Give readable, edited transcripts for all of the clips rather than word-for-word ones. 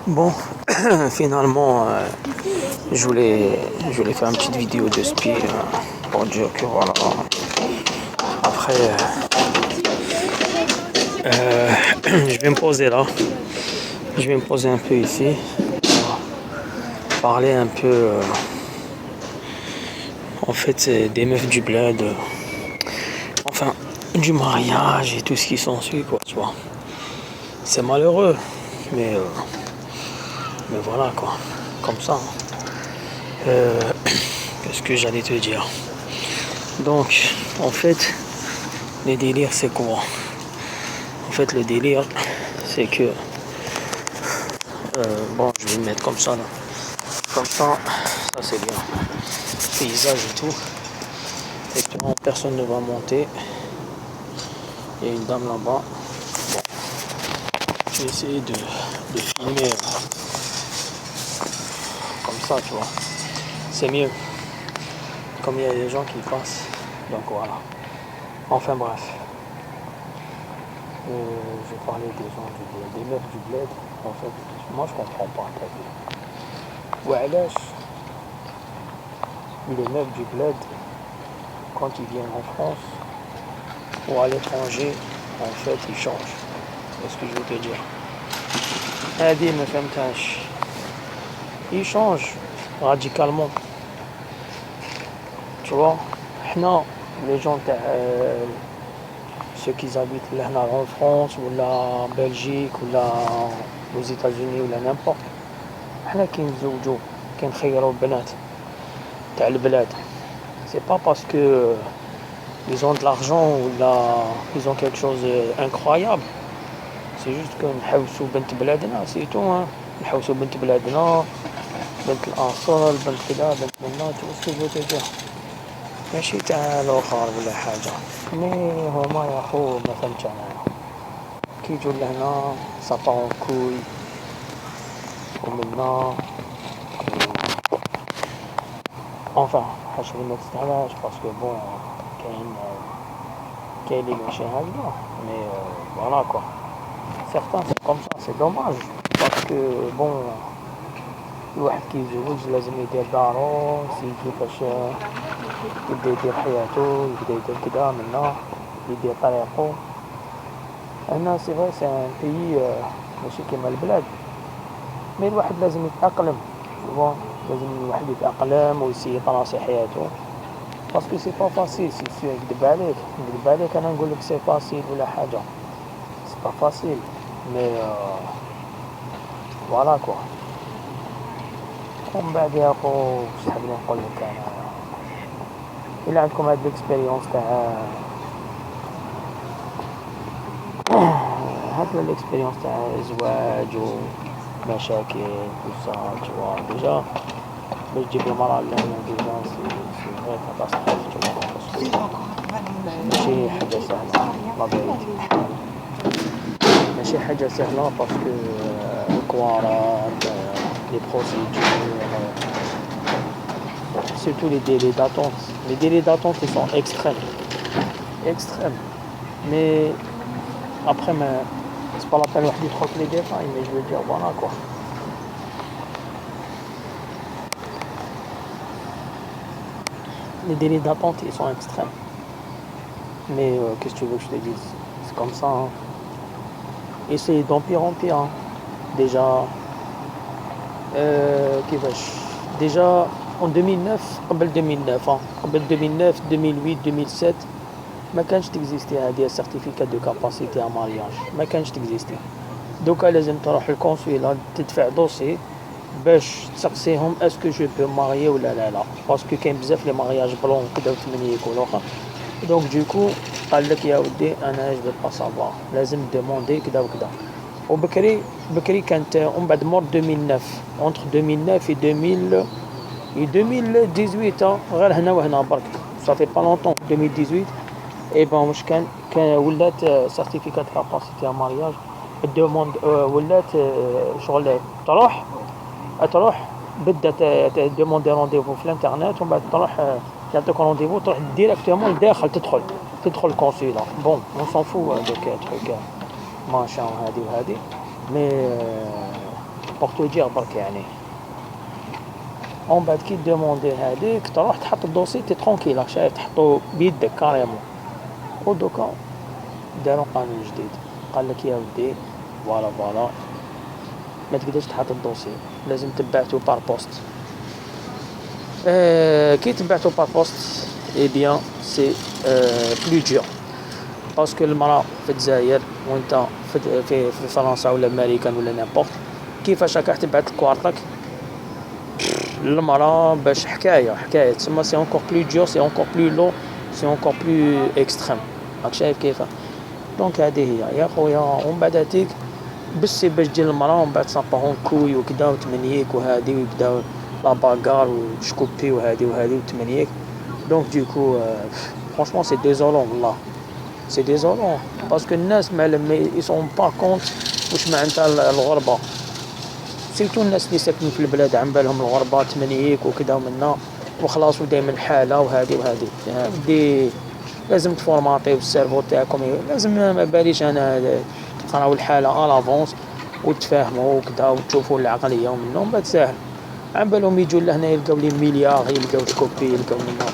Bon, finalement, je voulais faire une petite vidéo de spi pour dire que voilà. Après, je vais me poser là. Je vais me poser un peu ici. Parler un peu, en fait, des meufs du bled. Enfin, du mariage et tout ce qui s'ensuit, quoi, tu vois. C'est malheureux, mais, euh, mais voilà, quoi. Comme ça, hein. Qu'est-ce que j'allais te dire? Donc, en fait, les délires, c'est quoi? En fait, le délire, c'est que, bon, je vais me mettre comme ça, là. Comme ça c'est bien. Paysage et tout. Et puis, personne ne va monter. Il y a une dame là-bas. Bon, je vais essayer de filmer comme ça, tu vois. C'est mieux. Comme il y a des gens qui passent. Donc voilà. Enfin bref. Je parlais des gens du bled, des meufs du bled. En fait, moi je comprends pas. Ouais, lâche. Les meufs du bled, quand ils viennent en France ou à l'étranger, en fait, ils changent. C'est ce que je veux te dire. هذه ما فهمتهاش. Ils changent radicalement. Tu vois, حنا les gens ceux qui habitent là en France ou là en Belgique ou là aux États-Unis ou là n'importe. حنا كنتزوجوا كنخيروا البنات تاع البلاد. C'est pas parce que ils ont de l'argent ou là ils ont quelque chose d'incroyable. C'est juste que نحوسوا بنت بلادنا c'est tout hein. نحوسوا بنت بلادنا بنت الأصل بنت كذا بنت منا tu vois ce que je veux te dire. ماشي تاع الآخر ولا حاجة. مي هما يا خو ما فهمتش أنا. كي يجوا لهنا سابا كوي ومنا enfin حاجة ما تستاهلهاش باسكو بون كاين اللي ماشي هكذا مي فوالا كوا. Certains c'est comme ça, c'est dommage parce que bon الواحد كيتزوج لازم يدير دارو يسير كيفاش يبدا يدير حياته يبدا يدير كدا منا يدير طريقو. هنا سي فري سي ان بيي ماشي كيما البلاد مي الواحد لازم يتأقلم بون لازم الواحد يتأقلم ويسي يطراسي حياته باسكو سي با فاسيل سي نكذب عليك انا نقول لك سي فاسيل ولا حاجه سي با فاسيل مي فوالا كوا. ومن بعد يا خو واش حاب نقول لك انا الا عندكم هاد ليكسبيريونس تاع هاد ليكسبيريونس تاع الزواج ومشاكل وصا تشوا ديجا باش تجيب المرأة لهنا ديجا سي غير كاتاستروف تشوا ماشي حاجة سهلة لا فيريتي ماشي حاجة سهلة باسكو الكوارات les procédures, surtout les délais d'attente. Les délais d'attente ils sont extrêmes. Extrêmes. Mais après, c'est pas la peine de troquer les détails, mais je veux dire, voilà quoi. Les délais d'attente ils sont extrêmes. Mais qu'est-ce que tu veux que je te dise? C'est comme ça. Hein. Et c'est d'empire en pire. Hein. Déjà. Déjà en 2009 قبل 2009 قبل 2009 2008 2007 ما كانش تكزيستي هذه السيرتيفيكات دو كاباسيتي ا مارياج ما كانش تكزيستي. دوكا لازم تروح للكونسويلا تدفع دوسي باش تسقسيهم اسكو جو بو ماريي ولا لا باسكو كاين بزاف لي مارياج بلون كدا وثمانية يكونوا دونك دوكو قال لك يا ودي انا جو با سافوار لازم دوموندي كدا وكدا. وبكري كانت ومن بعد مور 2009 entre 2009 et 2000 et 2018 غير هنا وهنا برك صافي با لونطون 2018 اي بون واش كان ولات سيرتيفيكات كاباسيتي مارياج الدوموند ولات شغل تروح بدات دوموندي رونديفو في الانترنت ومن بعد تروح يعطيك رونديفو تروح ديريكتومون لداخل تدخل الكونسيلا بون اون سون فو دوك تروك ماشا هادي وهادي مي بوغ تو دير برك يعني. اون بعد كي دوموندي هذيك تروح تحط الدوسي تي ترونكيل، راك شايف تحطو بيدك كاريمون. ودوكا دارو قانون جديد قال لك يا ودي فوالا ما تقدرش تحط الدوسي، لازم تبعتو بار بوست. كي تبعتو بار بوست اي بيان سي بلو دور، باسكو المرا في الجزائر وانت في فرنسا ولا امريكان ولا نابورت، كيفاش راك تبعت لكوارتك المرا باش حكايه تسمى سي اونكور بلو دور، سي اونكور بلو لو، سي اونكور بلو اكستريم. راك شايف كيفاه. دونك هذه هي يا خويا. ومن بعد هاتيك بس باش تجي المرا ومن بعد صابون كوي وكدا وتمنيك وهادي ويبداو لا باغار وشكوبي وهادي وتمنيك. دونك ديكو فرانشمون سي ديزولون والله، سي ديزولون باسكو الناس ما يسون با كونت واش معناتها الغربه. سيرتو الناس اللي ساكنين في البلاد عن بالهم الغربه تمنيك وكدا ومنا وخلاص ودايما حاله وهادي بدي لازم تفورماطيو السيرفو تاعكم، لازم ما باليش انا تقراو الحاله الافونس وتفاهموا وكذا وتشوفوا العقليه ومنهم بعد ساهل. عن بالهم يجوا لهنا يلقاو لي مليار، يلقاو شكوبي، يلقاو منا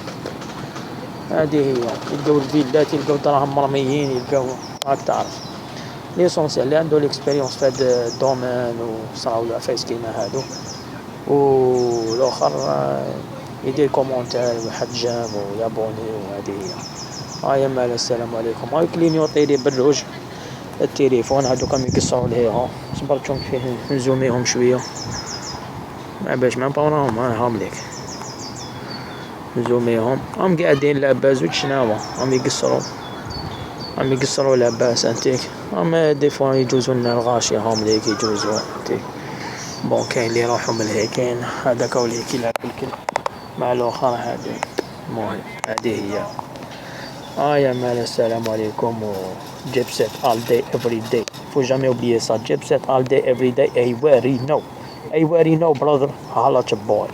هذه هي، يلقاو الفيلات، يلقاو دراهم مرميين، يلقاو راك تعرف ليسونسيال اللي عنده ليكسبيريونس في هذا الدومين وصراو له عفايس كيما هادو. والاخر يدير كومونتير واحد جام ويابوني وهذه هي. هيا مال السلام عليكم. هاي كلينيوطي لي بالروج التليفون هادوك راهم يقصروا ليها، صبرت شوف فيه نزوميهم شويه ما باش ما نباوراهم. هاهم ليك نزوميهم هم قاعدين لاباس وشناوا هم يقصروا لاباس انتيك. هم دي فوا يجوزوا لنا الغاشيه هم ليك يجوزوا انتيك. بون كاين اللي يروحوا من الهيكين هذاك وليك يلعب الكل مع الاخر هذا. المهم هذه هي. يا مال السلام عليكم. و jet set all day every day, faut jamais oublier ça. Jet set all day every day. Anywhere you know brother, holla at your boy.